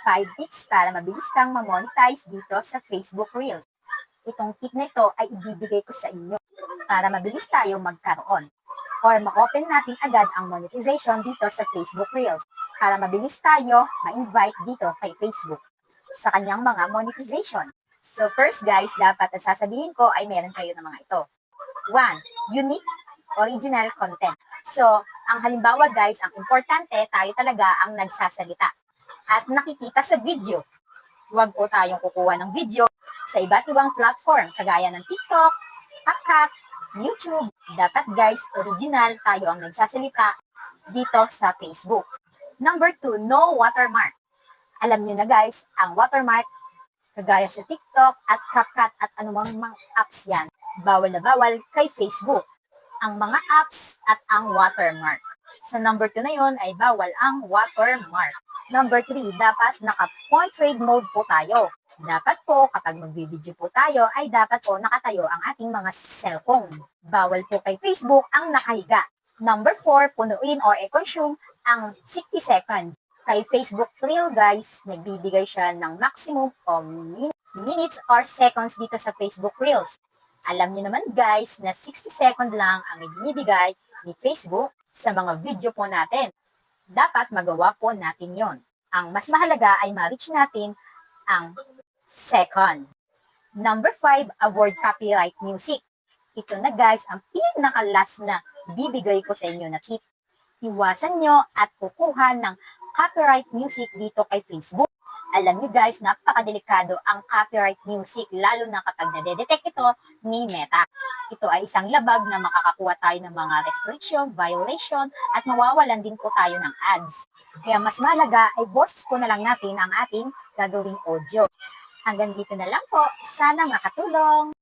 5 tips para mabilis kang ma-monetize dito sa Facebook Reels. Itong tip na ito ay ibibigay ko sa inyo para mabilis tayo magkaroon or ma-open natin agad ang monetization dito sa Facebook Reels para mabilis tayo ma-invite dito kay Facebook sa kanyang mga monetization. So first guys, dapat ang sasabihin ko ay meron kayo ng mga ito. 1. Unique original content. So, ang halimbawa guys, ang importante, tayo talaga ang nagsasalita at nakikita sa video. Huwag po tayong kukuha ng video sa iba't ibang platform, kagaya ng TikTok, CapCut, YouTube. Dapat guys, original tayo ang nagsasalita dito sa Facebook. Number 2, no watermark. Alam niyo na guys, ang watermark, kagaya sa TikTok at CapCut at anumang mga apps yan, bawal na bawal kay Facebook ang mga apps at ang watermark. Sa number 2 na yun ay bawal ang watermark. Number 3, dapat naka-portrait mode po tayo. Dapat po kapag mag-video po tayo ay dapat po nakatayo ang ating mga cellphone. Bawal po kay Facebook ang nakahiga. Number 4, punuin or i-consume ang 60 seconds. Kay Facebook Reel guys, nagbibigay siya ng maximum o minutes or seconds dito sa Facebook Reels. Alam niyo naman guys na 60 second lang ang ibinibigay ni Facebook sa mga video po natin. Dapat magawa po natin yon. Ang mas mahalaga ay ma-reach natin ang second. Number 5, avoid copyright music. Ito na guys, ang pinaka-last na bibigay ko sa inyo na tip. Iwasan nyo at kukuha ng copyright music dito kay Facebook. Alam niyo guys, napakadelikado ang copyright music, lalo na kapag nadedetect ito ni Meta. Ito ay isang labag na makakakuha tayo ng mga restriction, violation, at mawawalan din po tayo ng ads. Kaya mas mahalaga ay boses po na lang natin ang ating gagawing audio. Hanggang dito na lang po. Sana makatulong.